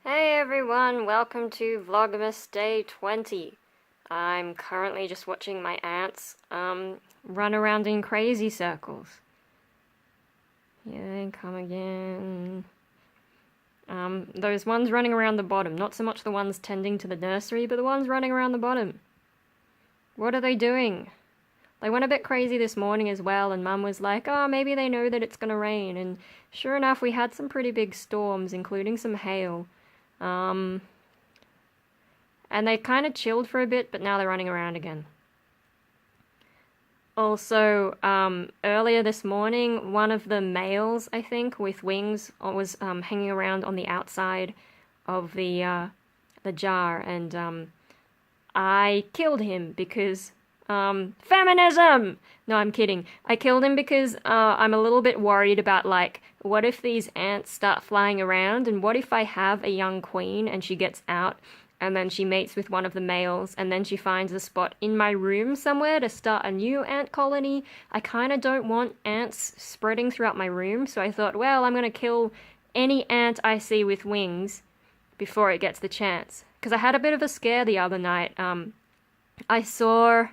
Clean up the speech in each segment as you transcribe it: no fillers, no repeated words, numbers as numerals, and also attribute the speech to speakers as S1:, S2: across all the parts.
S1: Hey everyone, welcome to Vlogmas Day 20. I'm currently just watching my ants run around in crazy circles. Here they come again. Those ones running around the bottom, not so much the ones tending to the nursery, but the ones running around the bottom. What are they doing? They went a bit crazy this morning as well, and Mum was like, oh, maybe they know that it's gonna rain, and sure enough, we had some pretty big storms, including some hail. And they kind of chilled for a bit, but now they're running around again. Also, earlier this morning, one of the males, I think, with wings, was hanging around on the outside of the jar, and I killed him because feminism! No, I'm kidding. I killed him because I'm a little bit worried about, like, what if these ants start flying around, and what if I have a young queen and she gets out and then she mates with one of the males and then she finds a spot in my room somewhere to start a new ant colony? I kind of don't want ants spreading throughout my room, so I thought, well, I'm going to kill any ant I see with wings before it gets the chance. Because I had a bit of a scare the other night. I saw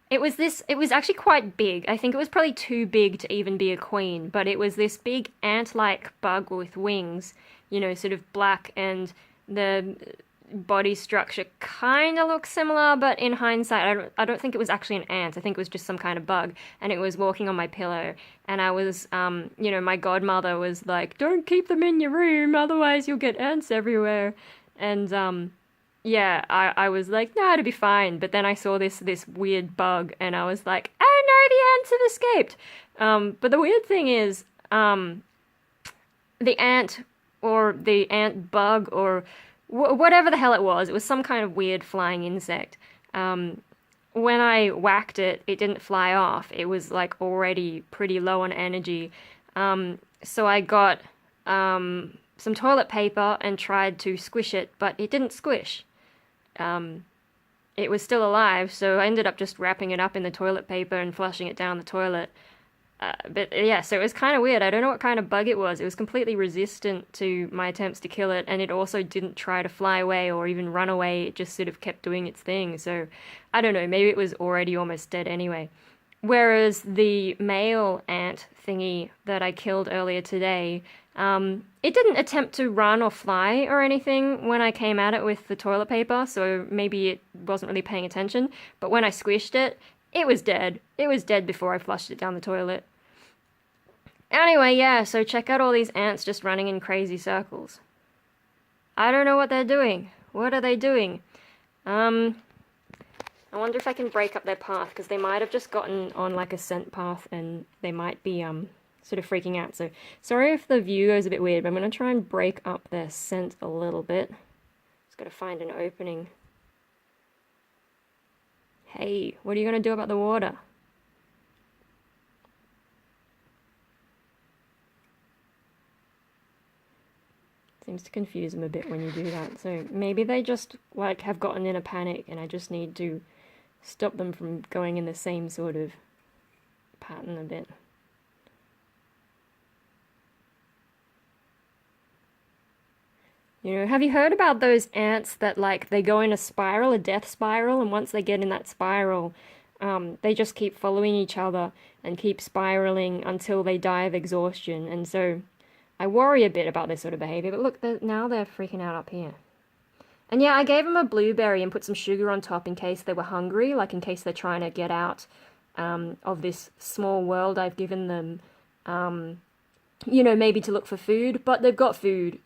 S1: it was actually quite big. I think it was probably too big to even be a queen, but it was this big ant-like bug with wings, sort of black, and the body structure kind of looks similar, but in hindsight, I don't think it was actually an ant. I think it was just some kind of bug, and it was walking on my pillow, and I was, my godmother was like, don't keep them in your room, otherwise you'll get ants everywhere, and, yeah, I was like, no, it'll be fine. But then I saw this weird bug, and I was like, oh no, the ants have escaped. But the weird thing is, the ant, or the ant bug, or whatever the hell it was some kind of weird flying insect. When I whacked it, it didn't fly off. It was like already pretty low on energy. So I got some toilet paper and tried to squish it, but it didn't squish. It was still alive, so I ended up just wrapping it up in the toilet paper and flushing it down the toilet. But yeah, so it was kind of weird. I don't know what kind of bug it was. It was completely resistant to my attempts to kill it, and it also didn't try to fly away or even run away. It just sort of kept doing its thing. So I don't know, maybe it was already almost dead anyway. Whereas the male ant thingy that I killed earlier today, it didn't attempt to run or fly or anything when I came at it with the toilet paper, so maybe it wasn't really paying attention. But when I squished it, it was dead. It was dead before I flushed it down the toilet. Anyway, yeah, so check out all these ants just running in crazy circles. I don't know what they're doing. What are they doing? I wonder if I can break up their path, because they might have just gotten on like a scent path and they might be sort of freaking out. So sorry if the view goes a bit weird, but I'm going to try and break up their scent a little bit. Just got to find an opening. Hey, what are you going to do about the water? Seems to confuse them a bit when you do that. So maybe they just like have gotten in a panic and I just need to stop them from going in the same sort of pattern a bit. Have you heard about those ants that, like, they go in a spiral, a death spiral, and once they get in that spiral, they just keep following each other and keep spiraling until they die of exhaustion. And so I worry a bit about this sort of behavior, but look, now they're freaking out up here. And yeah, I gave them a blueberry and put some sugar on top in case they were hungry, like in case they're trying to get out of this small world I've given them, maybe to look for food, but they've got food.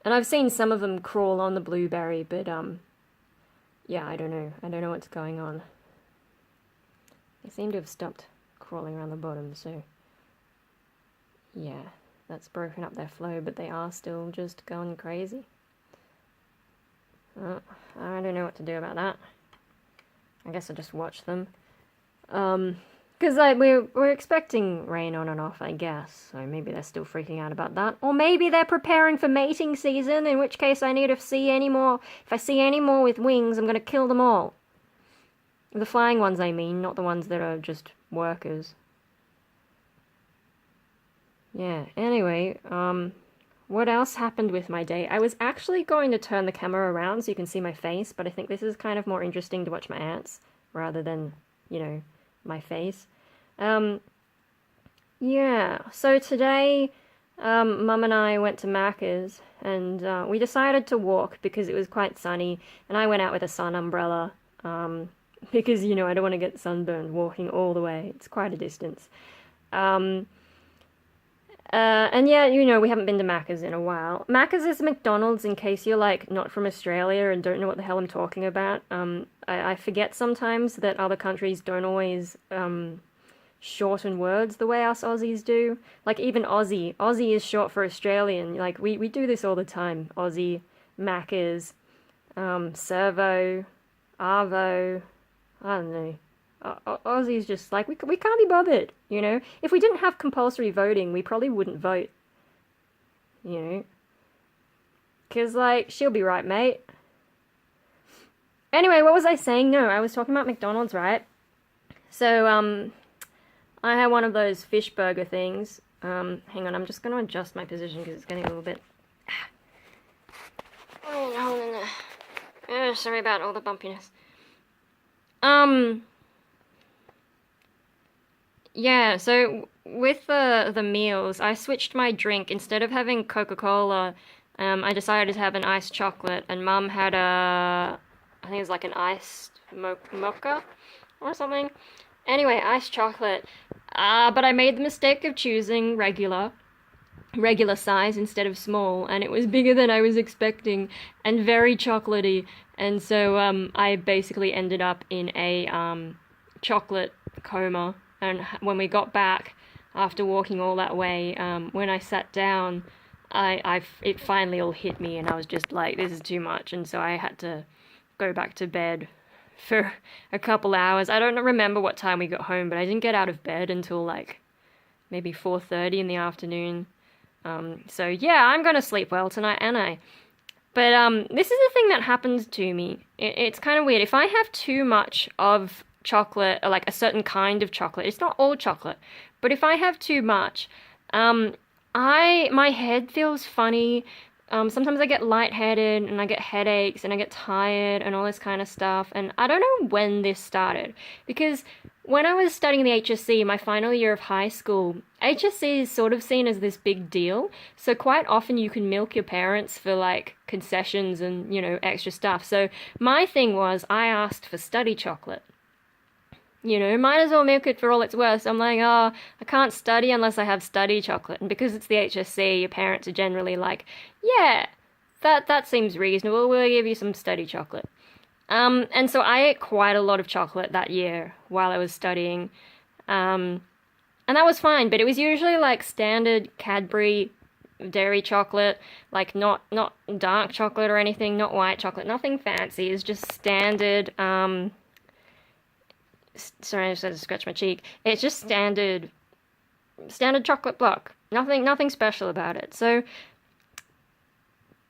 S1: And I've seen some of them crawl on the blueberry, but yeah, I don't know. I don't know what's going on. They seem to have stopped crawling around the bottom, so yeah, that's broken up their flow, but they are still just going crazy. I don't know what to do about that. I guess I'll just watch them. Because we're expecting rain on and off, I guess, so maybe they're still freaking out about that. Or maybe they're preparing for mating season, in which case I need to see any more. If I see any more with wings, I'm going to kill them all. The flying ones, I mean, not the ones that are just workers. Yeah, anyway, what else happened with my day? I was actually going to turn the camera around so you can see my face, but I think this is kind of more interesting to watch my ants rather than, my face. Yeah, so today, Mum and I went to Macca's and we decided to walk because it was quite sunny, and I went out with a sun umbrella because, I don't want to get sunburned walking all the way. It's quite a distance. And yeah, we haven't been to Macca's in a while. Macca's is McDonald's, in case you're like not from Australia and don't know what the hell I'm talking about. I forget sometimes that other countries don't always shorten words the way us Aussies do. Like even Aussie. Aussie is short for Australian. Like we do this all the time. Aussie, Macca's, Servo, Arvo, I don't know. Aussie's just like, we can't be bothered, If we didn't have compulsory voting, we probably wouldn't vote, Because, like, she'll be right, mate. Anyway, what was I saying? No, I was talking about McDonald's, right? So, I had one of those fish burger things. Hang on, I'm just going to adjust my position because it's getting a little bit... sorry about all the bumpiness. Yeah, so with the meals, I switched my drink. Instead of having Coca-Cola, I decided to have an iced chocolate, and Mum had I think it was like an iced mocha or something. Anyway, iced chocolate. But I made the mistake of choosing regular size instead of small, and it was bigger than I was expecting and very chocolatey, and so I basically ended up in a chocolate coma. And when we got back after walking all that way, when I sat down, it finally all hit me, and I was just like, this is too much, and so I had to go back to bed for a couple hours. I don't remember what time we got home, but I didn't get out of bed until like maybe 4:30 in the afternoon. So yeah, I'm gonna sleep well tonight, and But this is the thing that happens to me. It's kind of weird. If I have too much of chocolate, or like a certain kind of chocolate, it's not all chocolate, but if I have too much, my head feels funny. Sometimes I get lightheaded and I get headaches and I get tired and all this kind of stuff. And I don't know when this started, because when I was studying the HSC, my final year of high school, HSC is sort of seen as this big deal. So quite often you can milk your parents for like concessions and, extra stuff. So my thing was I asked for study chocolate. Might as well milk it for all it's worth. So I'm like, I can't study unless I have study chocolate. And because it's the HSC, your parents are generally like, yeah, that seems reasonable. We'll give you some study chocolate. And so I ate quite a lot of chocolate that year while I was studying. And that was fine, but it was usually like standard Cadbury dairy chocolate, like not dark chocolate or anything, not white chocolate, nothing fancy. It's just standard, sorry, I just had to scratch my cheek. It's just standard chocolate block. Nothing special about it. So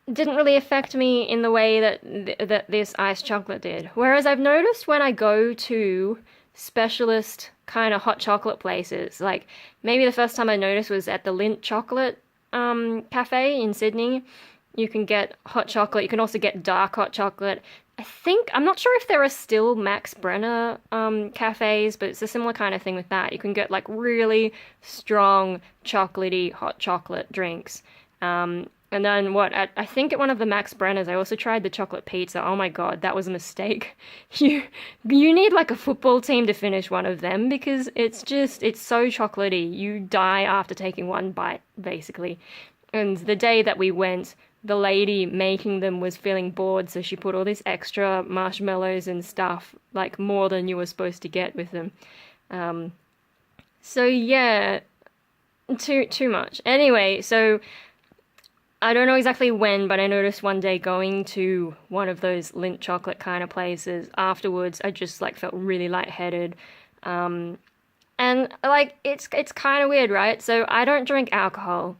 S1: it didn't really affect me in the way that this iced chocolate did. Whereas I've noticed when I go to specialist kind of hot chocolate places, like maybe the first time I noticed was at the Lindt Chocolate cafe in Sydney. You can get hot chocolate. You can also get dark hot chocolate. I'm not sure if there are still Max Brenner cafes, but it's a similar kind of thing with that. You can get like really strong chocolatey hot chocolate drinks. And then I think at one of the Max Brenners, I also tried the chocolate pizza. Oh my god, that was a mistake. You need like a football team to finish one of them, because it's so chocolatey. You die after taking one bite, basically. And the day that we went, the lady making them was feeling bored, so she put all this extra marshmallows and stuff, like more than you were supposed to get with them. So yeah, too much. Anyway, so I don't know exactly when, but I noticed one day going to one of those Lindt chocolate kind of places, afterwards I just like felt really lightheaded. And like it's kind of weird, right? So I don't drink alcohol.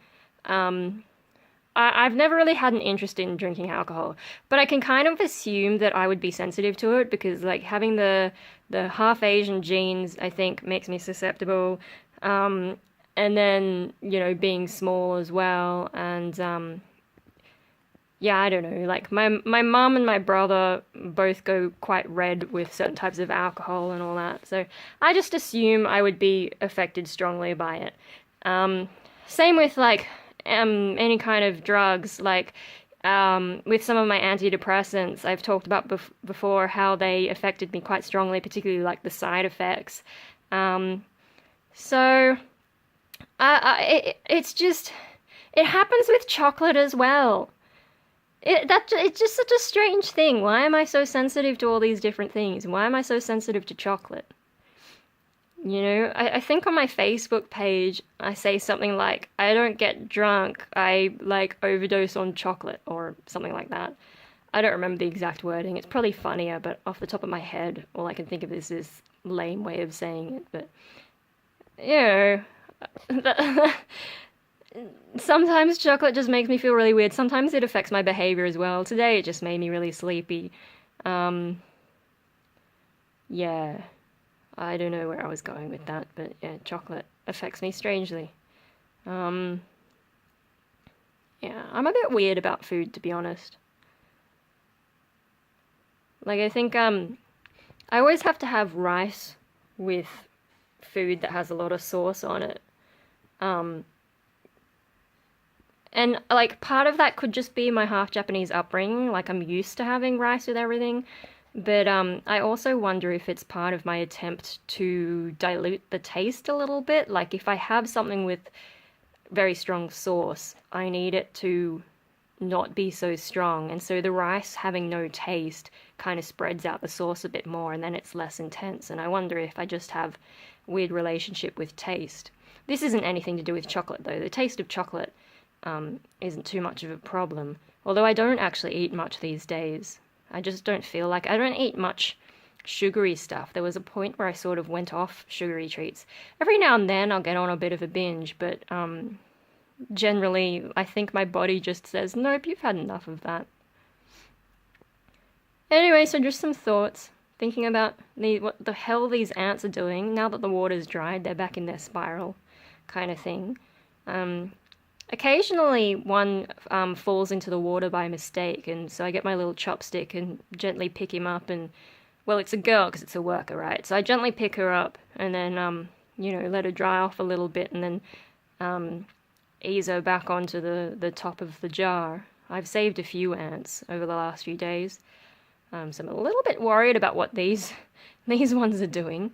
S1: I've never really had an interest in drinking alcohol, but I can kind of assume that I would be sensitive to it, because like having the half Asian genes, I think, makes me susceptible. And then, being small as well, and yeah, I don't know. Like my mum and my brother both go quite red with certain types of alcohol and all that. So I just assume I would be affected strongly by it. Same with like any kind of drugs. Like with some of my antidepressants, I've talked about before how they affected me quite strongly, particularly like the side effects. So it's just it happens with chocolate as well. It's just such a strange thing. Why am I so sensitive to all these different things? Why am I so sensitive to chocolate? I think on my Facebook page I say something like, I don't get drunk, I like overdose on chocolate or something like that. I don't remember the exact wording. It's probably funnier, but off the top of my head, all I can think of is this lame way of saying it. But, sometimes chocolate just makes me feel really weird. Sometimes it affects my behavior as well. Today it just made me really sleepy. Yeah, I don't know where I was going with that, but yeah, chocolate affects me strangely. Yeah, I'm a bit weird about food, to be honest. Like, I think, I always have to have rice with food that has a lot of sauce on it. And like part of that could just be my half Japanese upbringing, like I'm used to having rice with everything. But I also wonder if it's part of my attempt to dilute the taste a little bit. Like if I have something with very strong sauce, I need it to not be so strong. And so the rice having no taste kind of spreads out the sauce a bit more and then it's less intense. And I wonder if I just have a weird relationship with taste. This isn't anything to do with chocolate though. The taste of chocolate isn't too much of a problem. Although I don't actually eat much these days. I just don't feel like I don't eat much sugary stuff. There was a point where I sort of went off sugary treats. Every now and then I'll get on a bit of a binge, but generally I think my body just says, nope, you've had enough of that. Anyway, so just some thoughts. Thinking about what the hell these ants are doing now that the water's dried. They're back in their spiral kind of thing. Occasionally one falls into the water by mistake, and so I get my little chopstick and gently pick him up and, well, it's a girl because it's a worker, right? So I gently pick her up and then, let her dry off a little bit and then ease her back onto the top of the jar. I've saved a few ants over the last few days, so I'm a little bit worried about what these ones are doing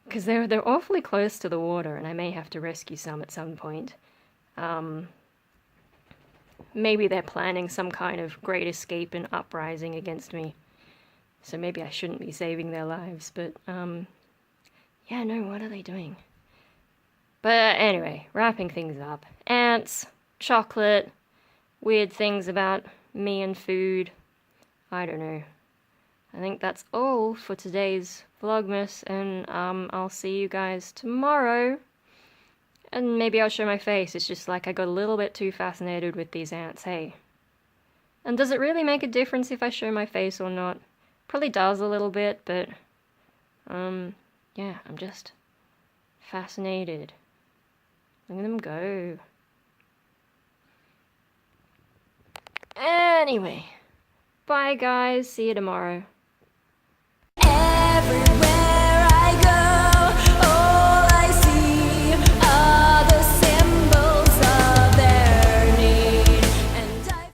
S1: because they're awfully close to the water and I may have to rescue some at some point. Maybe they're planning some kind of great escape and uprising against me. So maybe I shouldn't be saving their lives, but, yeah, no, what are they doing? But anyway, wrapping things up. Ants, chocolate, weird things about me and food. I don't know. I think that's all for today's Vlogmas, and, I'll see you guys tomorrow. And maybe I'll show my face. It's just like I got a little bit too fascinated with these ants, hey? And does it really make a difference if I show my face or not? Probably does a little bit, but, yeah, I'm just fascinated. Look at them go. Anyway, bye guys, see you tomorrow.